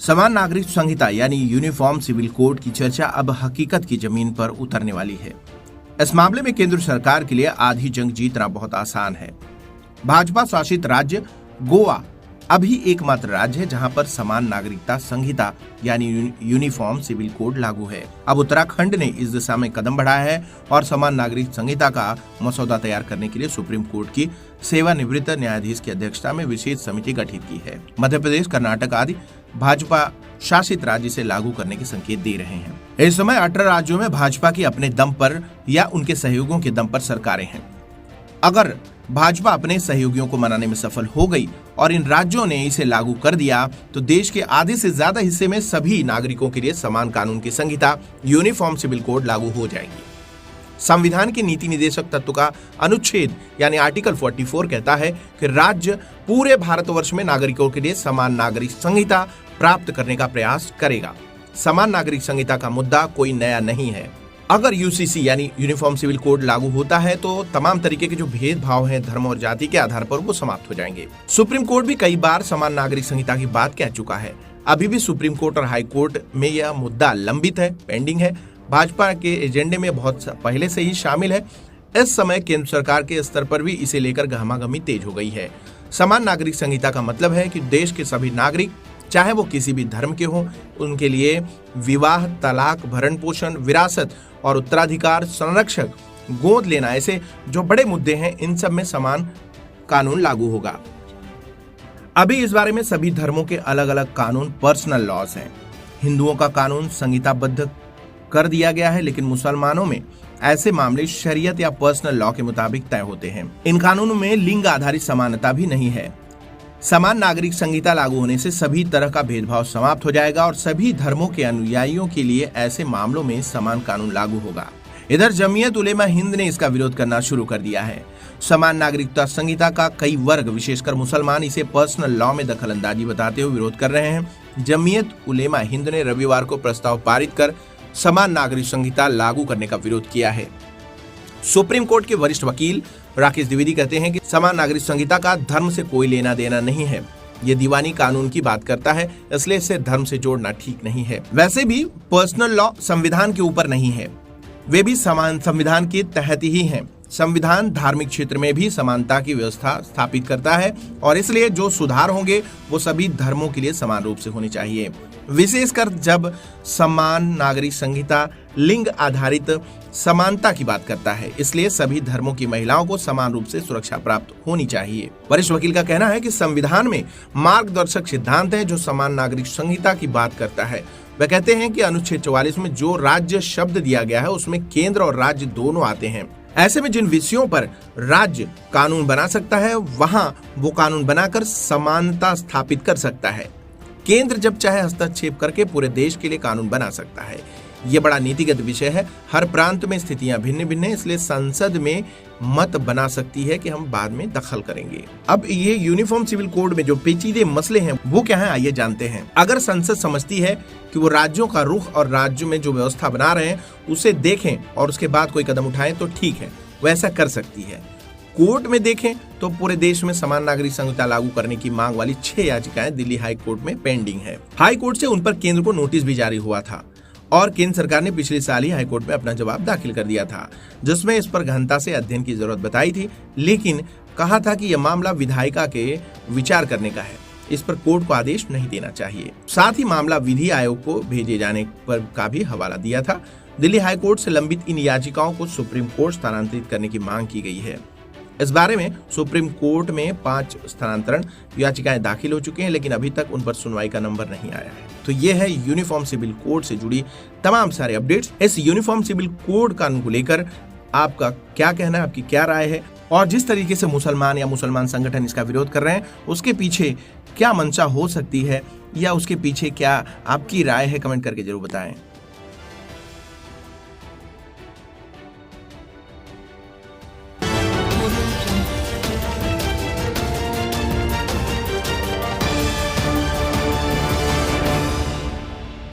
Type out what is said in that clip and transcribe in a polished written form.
समान नागरिक संहिता यानी यूनिफॉर्म सिविल कोड की चर्चा अब हकीकत की जमीन पर उतरने वाली है। इस मामले में केंद्र सरकार के लिए आधी जंग जीतना बहुत आसान है। भाजपा शासित राज्य गोवा अभी एकमात्र राज्य है जहां पर समान नागरिकता संहिता यानी यूनिफॉर्म सिविल कोड लागू है। अब उत्तराखंड ने इस दिशा में कदम बढ़ाया है और समान नागरिक संहिता का मसौदा तैयार करने के लिए सुप्रीम कोर्ट की सेवानिवृत्त न्यायाधीश की अध्यक्षता में विशेष समिति गठित की है। मध्य प्रदेश, कर्नाटक आदि भाजपा शासित राज्य से लागू करने के संकेत दे रहे हैं। इस समय 18 राज्यों में भाजपा की अपने दम पर या उनके सहयोगियों के दम पर सरकारें हैं। अगर भाजपा अपने सहयोगियों को मनाने में सफल हो गई और इन राज्यों ने इसे लागू कर दिया तो देश के आधे से ज्यादा हिस्से में सभी नागरिकों के लिए समान कानून की संहिता यूनिफॉर्म सिविल कोड लागू हो जाएगी। संविधान के नीति निदेशक तत्व का अनुच्छेद यानी आर्टिकल 44 कहता है कि राज्य पूरे भारतवर्ष में नागरिकों के लिए समान नागरिक संहिता प्राप्त करने का प्रयास करेगा। समान नागरिक संहिता का मुद्दा कोई नया नहीं है। अगर यूसीसी यानी यूनिफॉर्म सिविल कोड लागू होता है तो तमाम तरीके के जो भेदभाव हैं धर्म और जाति के आधार पर वो समाप्त हो जाएंगे। सुप्रीम कोर्ट भी कई बार समान नागरिक संहिता की बात कह चुका है। अभी भी सुप्रीम कोर्ट और हाई कोर्ट में यह मुद्दा लंबित है, पेंडिंग है, भाजपा के एजेंडे में बहुत पहले से ही शामिल है। इस समय केंद्र सरकार के स्तर पर भी इसे लेकर गहमागहमी तेज हो गई है। समान नागरिक संहिता का मतलब है कि देश के सभी नागरिक चाहे वो किसी भी धर्म के हों, उनके लिए विवाह, तलाक, भरण पोषण, विरासत और उत्तराधिकार, संरक्षक, गोद लेना, ऐसे जो बड़े मुद्दे हैं इन सब में समान कानून लागू होगा। अभी इस बारे में सभी धर्मों के अलग अलग कानून, पर्सनल लॉज हैं। हिंदुओं का कानून संहिताबद्ध कर दिया गया है, लेकिन मुसलमानों में ऐसे मामले शरीयत या पर्सनल लॉ के मुताबिक तय होते हैं। इन कानूनों में लिंग आधारित समानता भी नहीं है। समान नागरिक संहिता लागू होने से सभी तरह का भेदभाव समाप्त हो जाएगा और सभी धर्मों के अनुयायियों के लिए ऐसे मामलों में समान कानून लागू होगा। इधर जमीयत उलेमा हिंद ने इसका विरोध करना शुरू कर दिया है। समान नागरिकता संहिता का कई वर्ग, विशेषकर मुसलमान, इसे पर्सनल लॉ में दखलंदाजी बताते हुए विरोध कर रहे हैं। जमीयत उलेमा हिंद ने रविवार को प्रस्ताव पारित कर समान नागरिक संहिता लागू करने का विरोध किया है। सुप्रीम कोर्ट के वरिष्ठ वकील राकेश द्विवेदी कहते हैं कि समान नागरिक संहिता का धर्म से कोई लेना देना नहीं है। ये दीवानी कानून की बात करता है, इसलिए इसे धर्म से जोड़ना ठीक नहीं है। वैसे भी पर्सनल लॉ संविधान के ऊपर नहीं है, वे भी समान संविधान के तहत ही हैं। संविधान धार्मिक क्षेत्र में भी समानता की व्यवस्था स्थापित करता है और इसलिए जो सुधार होंगे वो सभी धर्मों के लिए समान रूप से होने चाहिए। विशेषकर जब समान नागरिक संहिता लिंग आधारित समानता की बात करता है, इसलिए सभी धर्मों की महिलाओं को समान रूप से सुरक्षा प्राप्त होनी चाहिए। वरिष्ठ वकील का कहना है कि संविधान में मार्गदर्शक सिद्धांत है जो समान नागरिक संहिता की बात करता है। वह कहते हैं कि अनुच्छेद 44 में जो राज्य शब्द दिया गया है उसमें केंद्र और राज्य दोनों आते हैं। ऐसे में जिन विषयों पर राज्य कानून बना सकता है वहां वो कानून बनाकर समानता स्थापित कर सकता है। केंद्र जब चाहे हस्तक्षेप करके पूरे देश के लिए कानून बना सकता है। ये बड़ा नीतिगत विषय है। हर प्रांत में स्थितियां भिन्न भिन्न है, इसलिए संसद में मत बना सकती है कि हम बाद में दखल करेंगे। अब ये यूनिफॉर्म सिविल कोड में जो पेचीदे मसले हैं वो क्या है, आइए जानते हैं। अगर संसद समझती है कि वो राज्यों का रुख और राज्यों में जो व्यवस्था बना रहे हैं उसे देखें और उसके बाद कोई कदम उठाएं तो ठीक है, वैसा कर सकती है। कोर्ट में देखें तो पूरे देश में समान नागरिक संहिता लागू करने की मांग वाली 6 याचिकाएं दिल्ली हाई कोर्ट में पेंडिंग है। हाई कोर्ट से उन पर केंद्र को नोटिस भी जारी हुआ था और केंद्र सरकार ने पिछले साल ही हाई कोर्ट में अपना जवाब दाखिल कर दिया था, जिसमें इस पर गहनता से अध्ययन की जरूरत बताई थी, लेकिन कहा था कि यह मामला विधायिका के विचार करने का है, इस पर कोर्ट को आदेश नहीं देना चाहिए। साथ ही मामला विधि आयोग को भेजे जाने पर का भी हवाला दिया था। दिल्ली हाई कोर्ट से लंबित इन याचिकाओं को सुप्रीम कोर्ट स्थानांतरित करने की मांग की गई है। इस बारे में सुप्रीम कोर्ट में 5 स्थानांतरण याचिकाएं दाखिल हो चुकी हैं, लेकिन अभी तक उन पर सुनवाई का नंबर नहीं आया है। तो ये है यूनिफॉर्म सिविल कोड से जुड़ी तमाम सारे अपडेट्स। इस यूनिफॉर्म सिविल कोड कानून को लेकर आपका क्या कहना है, आपकी क्या राय है, और जिस तरीके से मुसलमान या मुसलमान संगठन इसका विरोध कर रहे हैं उसके पीछे क्या मंशा हो सकती है या उसके पीछे क्या आपकी राय है, कमेंट करके जरूर बताएं।